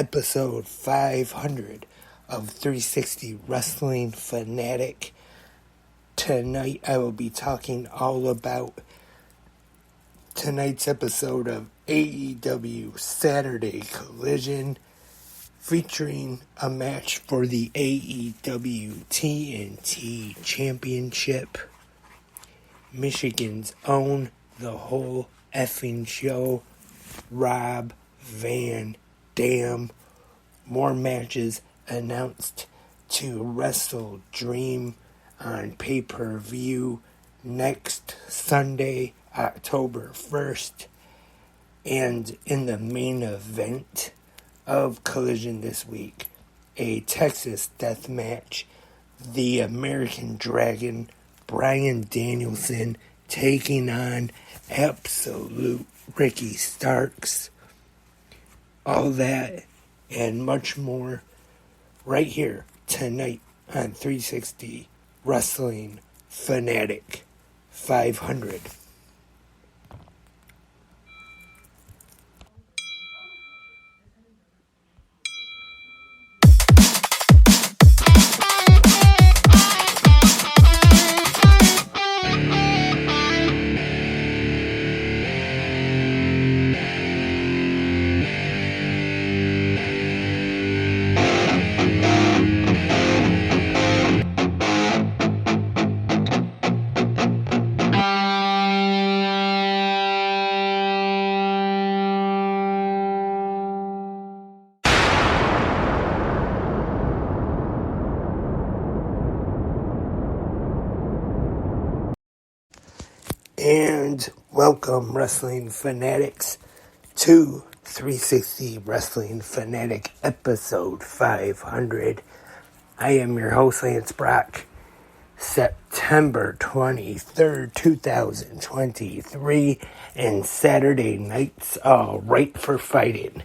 episode 500 of 360 Wrestling Fanatic. Tonight I will be talking all about tonight's episode of AEW Saturday Collision, featuring a match for the AEW TNT Championship. Michigan's own The Whole Effing Show, Rob Van Dam. More matches announced to Wrestle Dream on pay-per-view next Sunday, October 1st. And in the main event of Collision this week, a Texas death match, the American Dragon, Bryan Danielson, taking on Absolute Ricky Starks. All that and much more right here tonight on 360 Wrestling Fanatic 500. And welcome, Wrestling Fanatics, to 360 Wrestling Fanatic episode 500. I am your host, Lance Brock. September 23rd, 2023, and Saturday nights all right for fighting.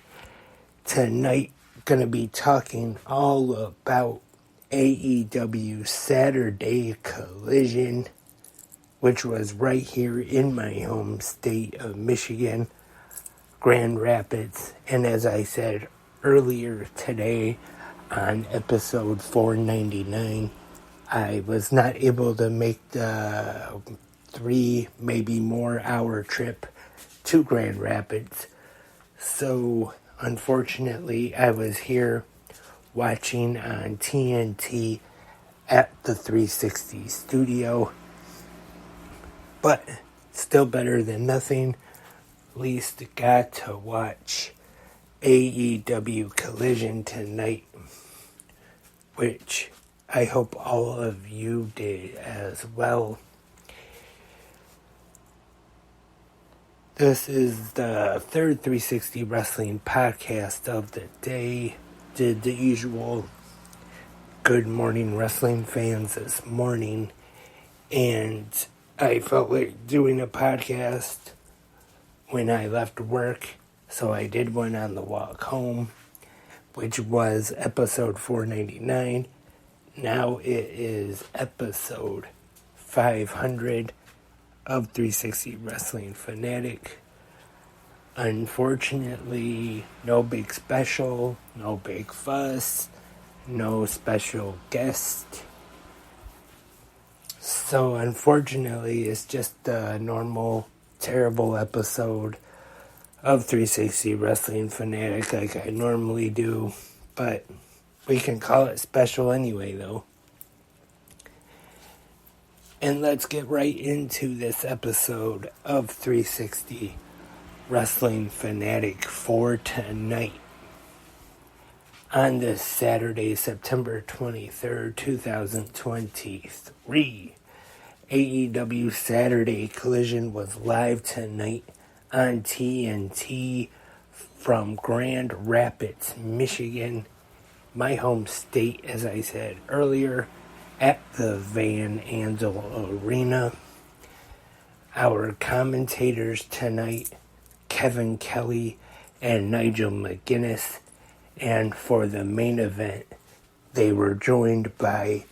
Tonight, gonna be talking all about AEW Saturday Collision, which was right here in my home state of Michigan, Grand Rapids. And as I said earlier today on episode 499, I was not able to make the 3, maybe more hour trip to Grand Rapids. So unfortunately, I was here watching on TNT at the 360 studio. But still better than nothing. At least got to watch AEW Collision tonight, which I hope all of you did as well. This is the third 360 Wrestling podcast of the day. Did the usual Good Morning Wrestling fans this morning, and I felt like doing a podcast when I left work, so I did one on the walk home, which was episode 499. Now it is episode 500 of 360 Wrestling Fanatic. Unfortunately, no big special, no big fuss, no special guest. So unfortunately, it's just a normal, terrible episode of 360 Wrestling Fanatic like I normally do. But we can call it special anyway, though. And let's get right into this episode of 360 Wrestling Fanatic for tonight. On this Saturday, September 23rd, 2023, AEW Saturday Collision was live tonight on TNT from Grand Rapids, Michigan, my home state, as I said earlier, at the Van Andel Arena. Our commentators tonight, Kevin Kelly and Nigel McGuinness. And for the main event, they were joined by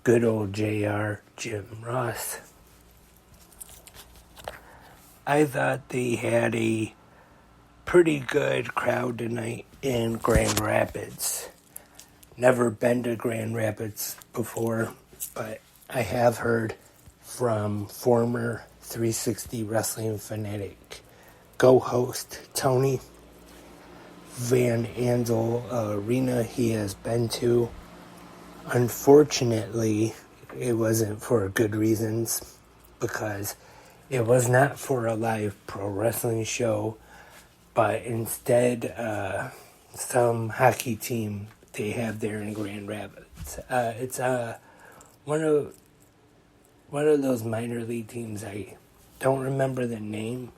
good old JR, Jim Ross. I thought they had a pretty good crowd tonight in Grand Rapids. Never been to Grand Rapids before, but I have heard from former 360 Wrestling Fanatic co-host Tony Van Andel arena he has been to. Unfortunately, it wasn't for good reasons, because it was not for a live pro wrestling show, but instead some hockey team they have there in Grand Rapids. It's one of those minor league teams. I don't remember the name,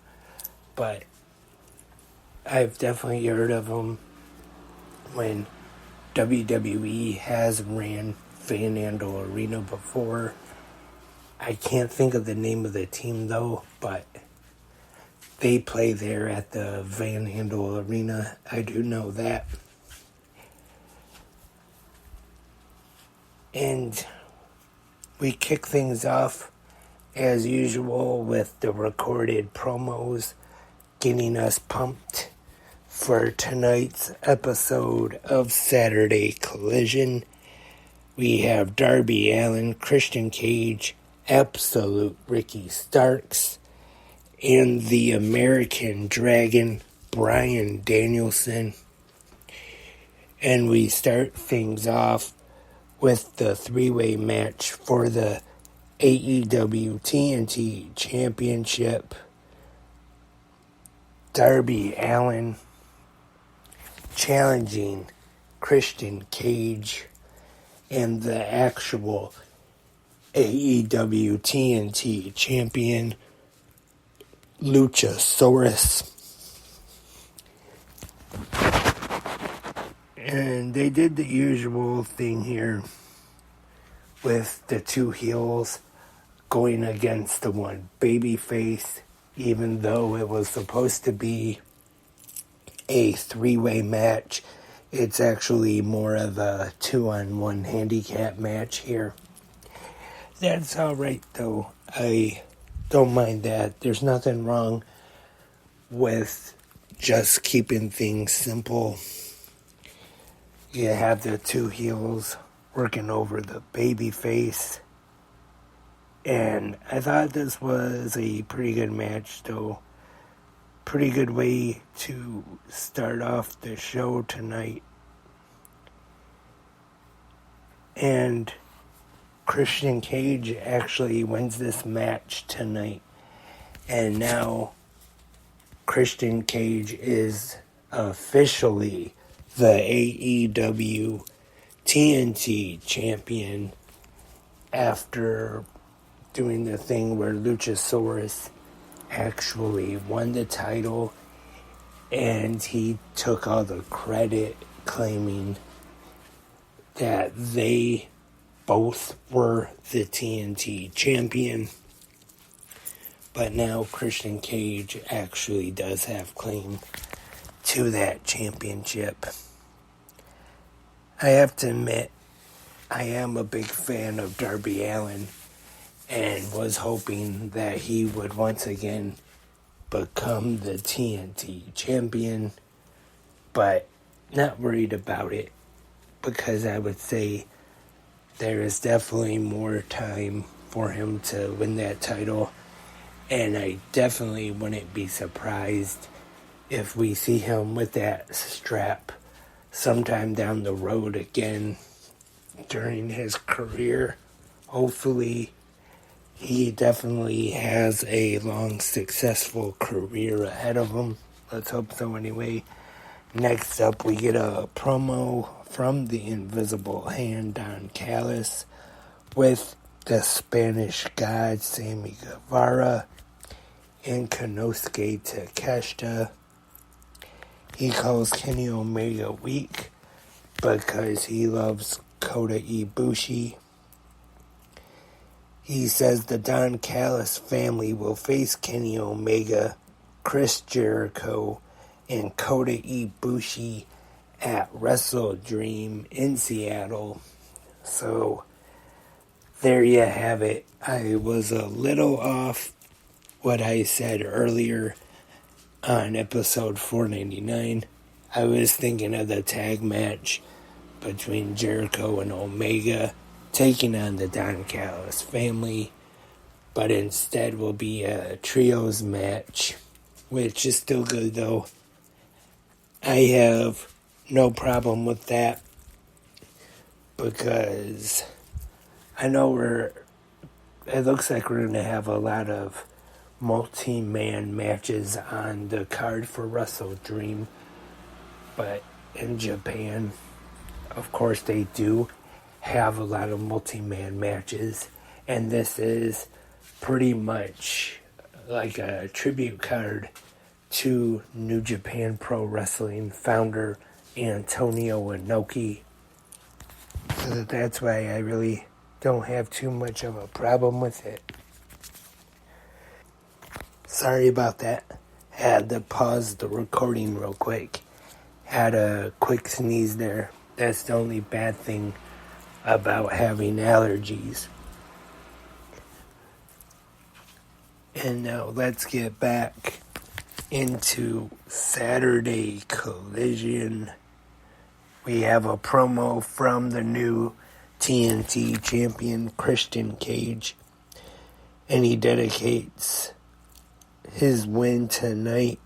but I've definitely heard of them when WWE has ran Van Andel Arena before. I can't think of the name of the team though, but they play there at the Van Andel Arena. I do know that. And we kick things off as usual with the recorded promos, getting us pumped for tonight's episode of Saturday Collision. We have Darby Allin, Christian Cage, Absolute Ricky Starks, and the American Dragon, Bryan Danielson. And we start things off with the three-way match for the AEW TNT Championship. Darby Allin challenging Christian Cage and the actual AEW TNT champion, Luchasaurus. And they did the usual thing here with the two heels going against the one babyface, even though it was supposed to be a three-way match. It's actually more of a 2-on-1 handicap match here. That's alright though. I don't mind that. There's nothing wrong with just keeping things simple. You have the two heels working over the baby face. And I thought this was a pretty good match though. Pretty good way to start off the show tonight. And Christian Cage actually wins this match tonight. And now Christian Cage is officially the AEW TNT champion after doing the thing where Luchasaurus actually won the title, and he took all the credit, claiming that they both were the TNT champion. But now Christian Cage actually does have claim to that championship. I have to admit, I am a big fan of Darby Allin and was hoping that he would once again become the TNT champion, but not worried about it, because I would say there is definitely more time for him to win that title, and I definitely wouldn't be surprised if we see him with that strap sometime down the road again during his career. Hopefully, he definitely has a long, successful career ahead of him. Let's hope so anyway. Next up, we get a promo from the Invisible Hand, Don Callis, with the Spanish God, Sammy Guevara, and Konosuke Takeshita. He calls Kenny Omega weak because he loves Kota Ibushi. He says the Don Callis family will face Kenny Omega, Chris Jericho, and Kota Ibushi at Wrestle Dream in Seattle. So there you have it. I was a little off what I said earlier on episode 499. I was thinking of the tag match between Jericho and Omega taking on the Don Callis family, but instead will be a trios match, which is still good though. I have no problem with that because I know it looks like we're going to have a lot of multi-man matches on the card for Wrestle Dream, but in Japan, of course, they do have a lot of multi-man matches, and this is pretty much like a tribute card to New Japan Pro Wrestling founder Antonio Inoki. So that's why I really don't have too much of a problem with it. Sorry about that. Had to pause the recording real quick. Had a quick sneeze there. That's the only bad thing about having allergies. And now let's get back into Saturday Collision. We have a promo from the new TNT champion Christian Cage, and he dedicates his win tonight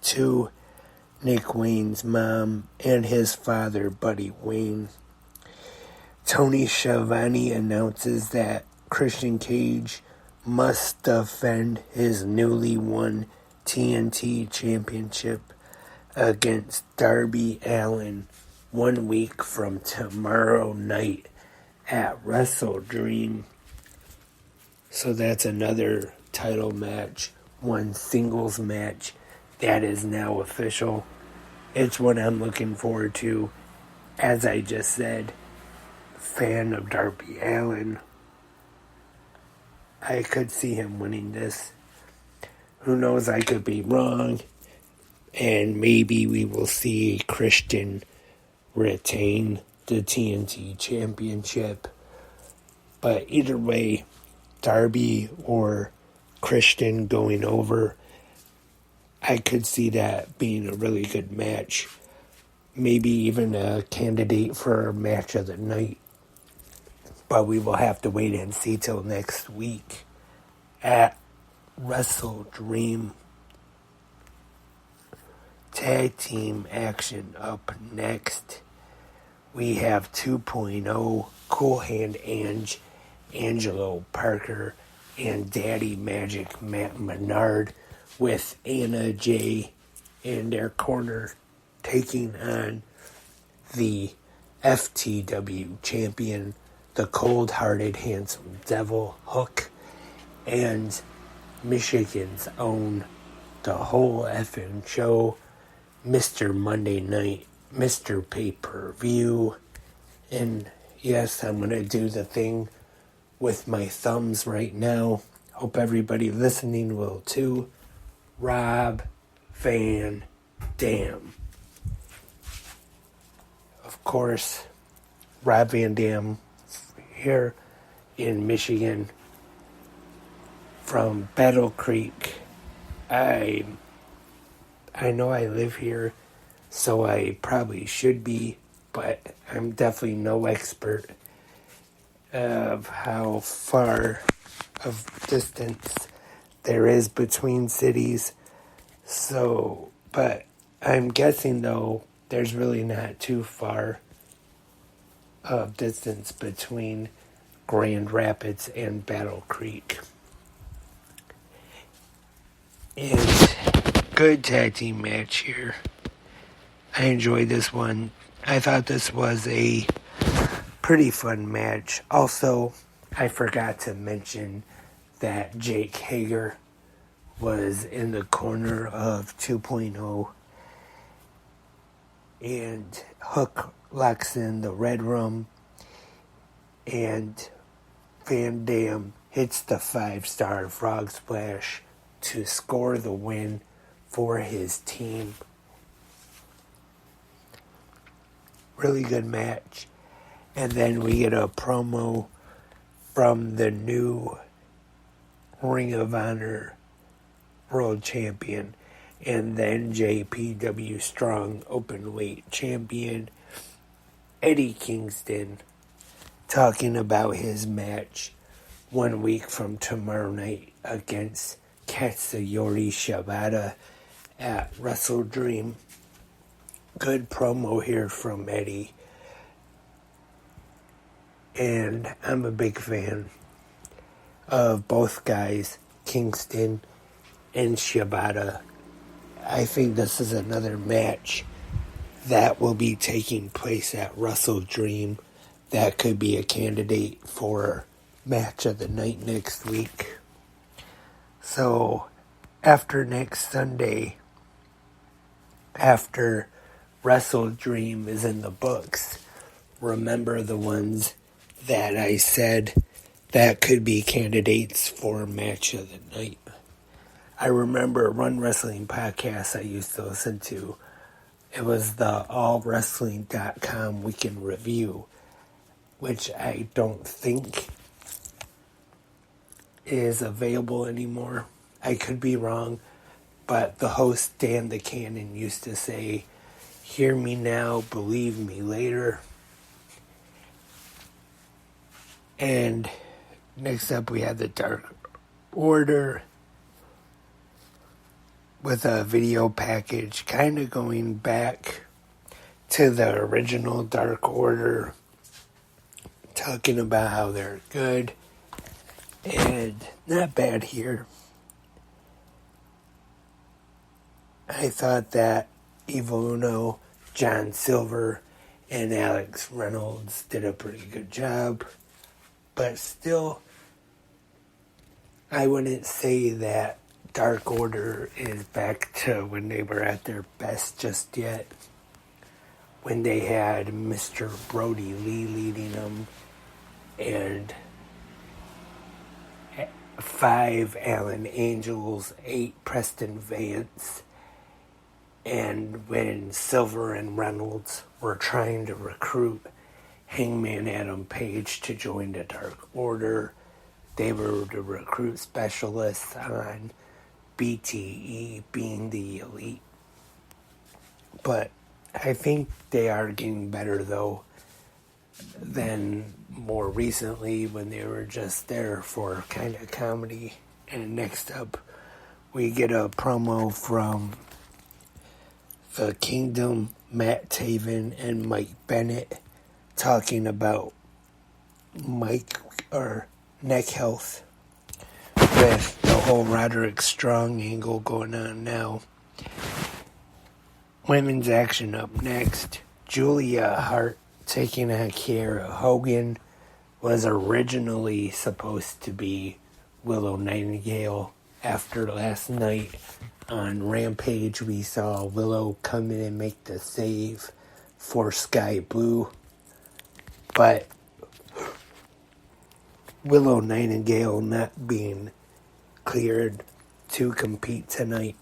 to Nick Wayne's mom and his father, Buddy Wayne. Tony Schiavone announces that Christian Cage must defend his newly won TNT championship against Darby Allin 1 week from tomorrow night at Wrestle Dream. So that's another title match, one singles match that is now official. It's what I'm looking forward to. As I just said, fan of Darby Allin. I could see him winning this. Who knows, I could be wrong. And maybe we will see Christian retain the TNT championship. But either way, Darby or Christian going over, I could see that being a really good match. Maybe even a candidate for match of the night. But we will have to wait and see till next week at Wrestle Dream. Tag team action up next. We have 2.0, Cool Hand Ange, Angelo Parker, and Daddy Magic Matt Menard with Anna Jay in their corner taking on the FTW champion, the cold-hearted handsome devil Hook, and Michigan's own, the whole effing show, Mr. Monday Night, Mr. Pay-Per-View. And yes, I'm going to do the thing with my thumbs right now. Hope everybody listening will too. Rob Van Dam. Of course, Rob Van Dam here in Michigan from Battle Creek. I know I live here, so I probably should be, but I'm definitely no expert of how far of distance there is between cities. So, but I'm guessing though, there's really not too far of distance between Grand Rapids and Battle Creek. And good tag team match here. I enjoyed this one. I thought this was a pretty fun match. Also, I forgot to mention that Jake Hager was in the corner of 2.0, and Hook locks in the Red Room, and Van Dam hits the 5-star Frog Splash to score the win for his team. Really good match. And then we get a promo from the new Ring of Honor World Champion, And then JPW Strong Openweight Champion Eddie Kingston talking about his match 1 week from tomorrow night against Katsuyori Shibata at Wrestle Dream. Good promo here from Eddie. And I'm a big fan of both guys, Kingston and Shibata. I think this is another match that will be taking place at Wrestle Dream that could be a candidate for match of the night next week. So after next Sunday, after Wrestle Dream is in the books, remember the ones that I said that could be candidates for match of the night. I remember one wrestling podcast I used to listen to. It was the allwrestling.com weekend review, which I don't think is available anymore. I could be wrong, but the host Dan the Cannon used to say, "Hear me now, believe me later." And next up we had the Dark Order with a video package kind of going back to the original Dark Order, talking about how they're good and not bad here. I thought that Evil Uno, John Silver, and Alex Reynolds did a pretty good job. But still, I wouldn't say that Dark Order is back to when they were at their best just yet. When they had Mr. Brody Lee leading them and 5 Alan Angels, 8 Preston Vance, and when Silver and Reynolds were trying to recruit Hangman Adam Page to join the Dark Order, they were the recruit specialists on BTE being the elite. But I think they are getting better though than more recently when they were just there for kind of comedy. And next up we get a promo from the Kingdom, Matt Taven and Mike Bennett, talking about neck health with the whole Roderick Strong angle going on now. Women's action up next. Julia Hart taking on Kiera Hogan was originally supposed to be Willow Nightingale. After last night on Rampage, we saw Willow come in and make the save for Sky Blue. But Willow Nightingale not being cleared to compete tonight,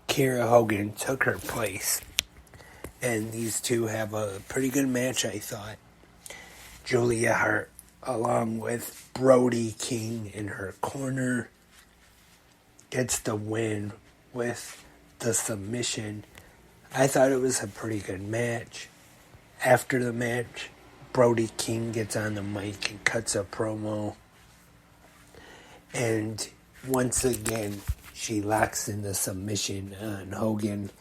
Kiera Hogan took her place. And these two have a pretty good match, I thought. Julia Hart, along with Brody King in her corner, gets the win with the submission. I thought it was a pretty good match. After the match, Brody King gets on the mic and cuts a promo. And once again, she locks in the submission on Hogan.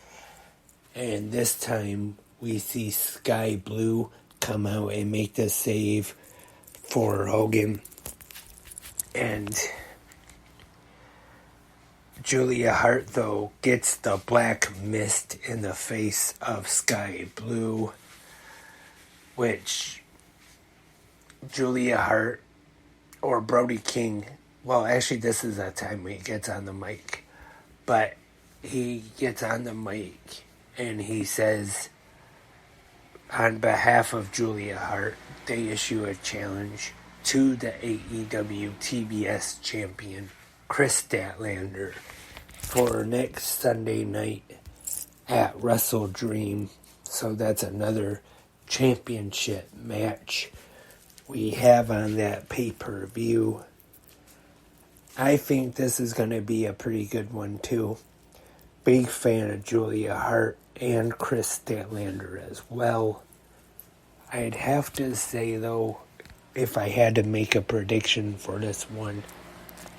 And this time, we see Sky Blue come out and make the save for Hogan. And Julia Hart, though, gets the black mist in the face of Sky Blue, which Julia Hart or Brody King, well, actually this is that time when he gets on the mic, but he gets on the mic and he says, on behalf of Julia Hart, they issue a challenge to the AEW TBS champion, Chris Statlander, for next Sunday night at Wrestle Dream. So that's another championship match we have on that pay-per-view. I think this is going to be a pretty good one too. Big fan of Julia Hart and Chris Statlander as well. I'd have to say, though, if I had to make a prediction for this one,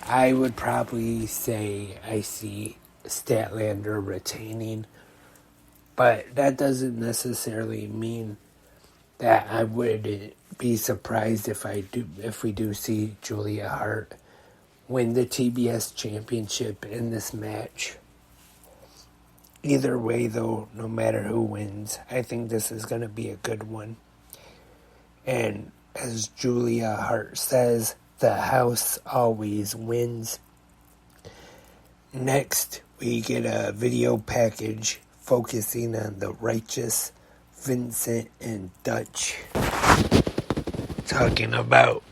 I would probably say I see Statlander retaining, but that doesn't necessarily mean that I would be surprised if we do see Julia Hart win the TBS championship in this match. Either way, though, no matter who wins, I think this is going to be a good one. And as Julia Hart says, the house always wins. Next, we get a video package focusing on the Righteous, Vincent, and Dutch, talking about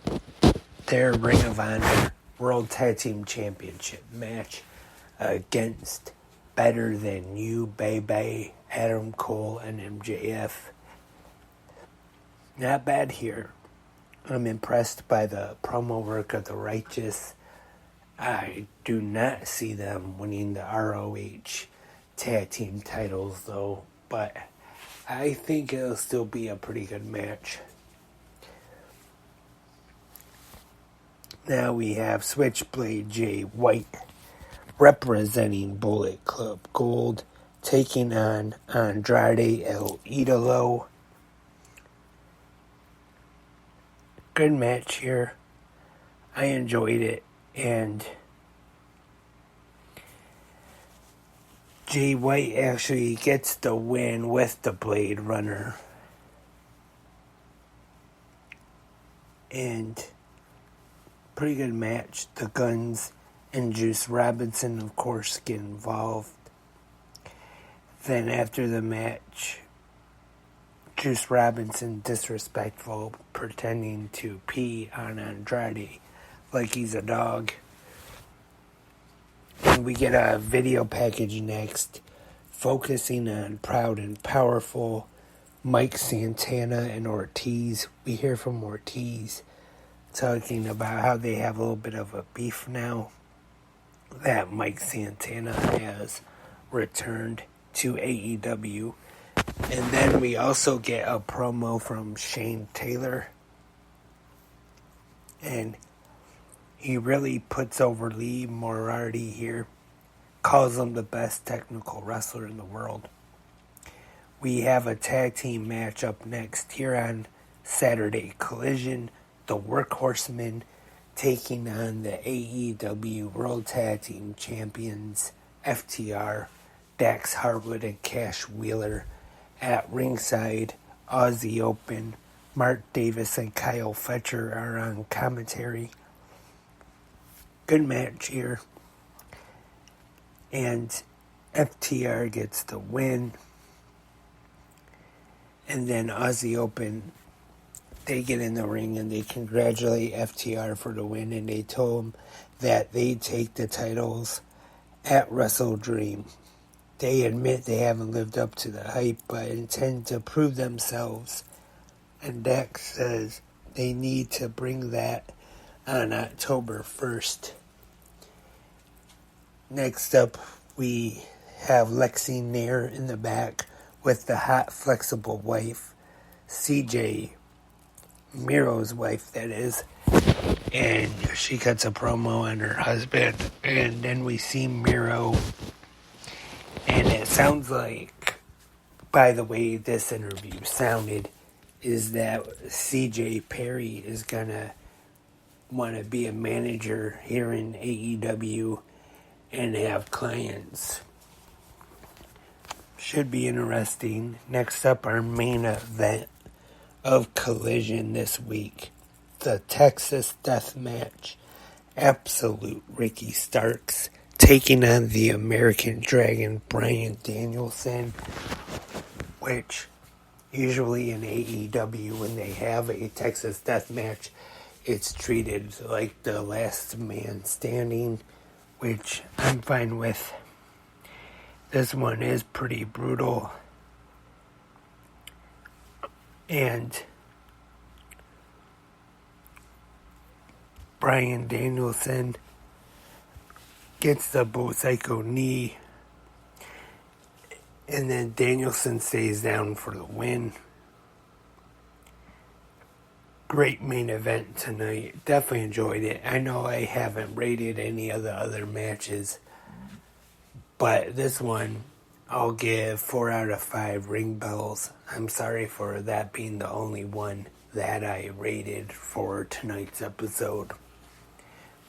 their Ring of Honor World Tag Team Championship match against Better Than You, Baby, Adam Cole, and MJF. Not bad here. I'm impressed by the promo work of the Righteous. I do not see them winning the ROH tag team titles, though, but I think it'll still be a pretty good match. Now we have Switchblade Jay White representing Bullet Club Gold, taking on Andrade El Idolo. Good match here. I enjoyed it, and Jay White actually gets the win with the Blade Runner. And pretty good match. The Guns and Juice Robinson, of course, get involved. Then after the match, Juice Robinson disrespectful, pretending to pee on Andrade like he's a dog. And we get a video package next, focusing on Proud and Powerful, Mike Santana and Ortiz. We hear from Ortiz talking about how they have a little bit of a beef now that Mike Santana has returned to AEW. And then we also get a promo from Shane Taylor. And he really puts over Lee Moriarty here. Calls him the best technical wrestler in the world. We have a tag team match up next here on Saturday Collision. The Workhorsemen taking on the AEW World Tag Team Champions FTR, Dax Harwood and Cash Wheeler. At ringside, Aussie Open, Mark Davis and Kyle Fletcher are on commentary. Good match here. And FTR gets the win. And then Aussie Open, they get in the ring and they congratulate FTR for the win. And they told them that they take the titles at Wrestle Dream. They admit they haven't lived up to the hype, but intend to prove themselves. And Dax says they need to bring that on October 1st. Next up, we have Lexi Nair in the back with the hot, flexible wife, CJ, Miro's wife, that is. And she cuts a promo on her husband. And then we see Miro. And it sounds like, by the way this interview sounded, is that CJ Perry is going to want to be a manager here in AEW and have clients. Should be interesting. Next up, our main event of Collision this week. The Texas Death Match. Absolute Ricky Starks taking on the American Dragon Bryan Danielson, which usually in AEW when they have a Texas Death Match, it's treated like the last man standing, which I'm fine with. This one is pretty brutal. And Bryan Danielson gets the Bo Psycho knee And then Danielson stays down for the win. Great main event tonight. Definitely enjoyed it. I know I haven't rated any of the other matches, but this one I'll give 4 out of 5 ring bells. I'm sorry for that being the only one that I rated for tonight's episode.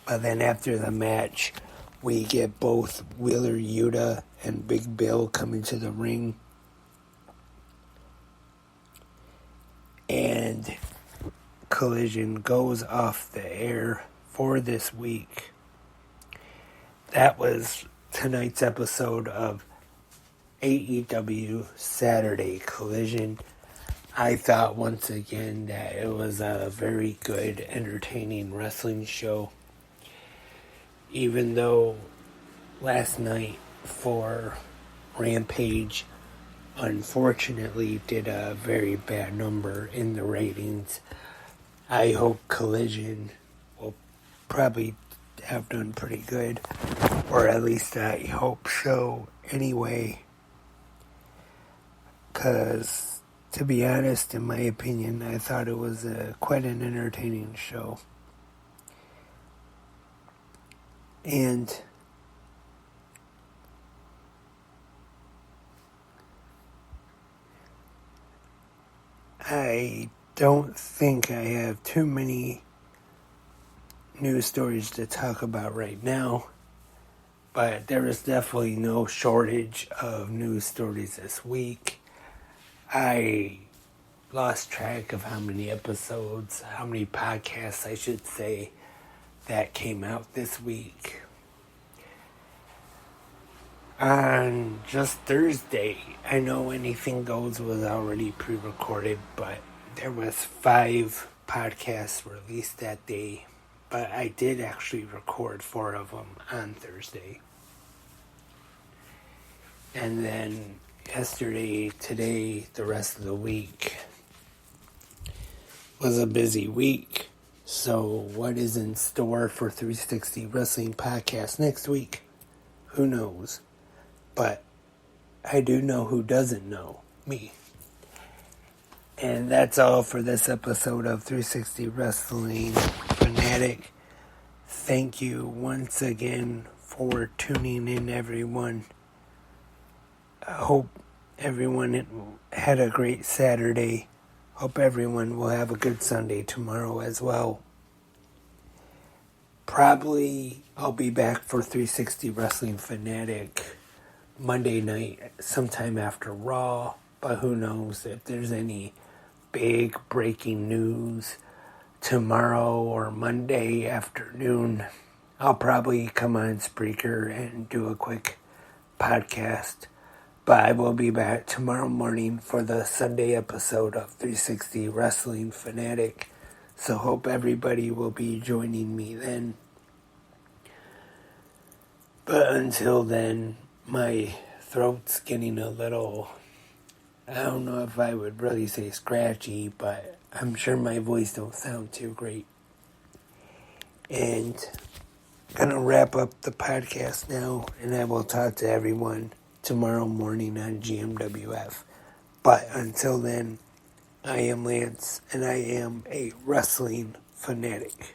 But then after the match, we get both Wheeler Yuta and Big Bill coming to the ring. And Collision goes off the air for this week. That was tonight's episode of AEW Saturday Collision. I thought once again that it was a very good, entertaining wrestling show. Even though last night for Rampage unfortunately did a very bad number in the ratings, I hope Collision will probably have done pretty good, or at least I hope so anyway, because to be honest, in my opinion, I thought it was quite an entertaining show. And I don't think I have too many news stories to talk about right now, but there is definitely no shortage of news stories this week. I lost track of how many podcasts I should say, that came out this week. On just Thursday, I know Anything Goes was already pre-recorded, but there was 5 podcasts released that day, but I did actually record 4 of them on Thursday. And then yesterday, today, the rest of the week was a busy week. So what is in store for 360 Wrestling Podcast next week? Who knows? But I do know who doesn't know. Me. And that's all for this episode of 360 Wrestling Fanatic. Thank you once again for tuning in, everyone. I hope everyone had a great Saturday. Hope everyone will have a good Sunday tomorrow as well. Probably I'll be back for 360 Wrestling Fanatic Monday night, sometime after Raw. But who knows if there's any big breaking news tomorrow or Monday afternoon. I'll probably come on Spreaker and do a quick podcast. But I will be back tomorrow morning for the Sunday episode of 360 Wrestling Fanatic. So hope everybody will be joining me then. But until then, my throat's getting a little, I don't know if I would really say scratchy, but I'm sure my voice don't sound too great. And I'm going to wrap up the podcast now, and I will talk to everyone tomorrow morning on GMWF. But until then, I am Lance, and I am a wrestling fanatic.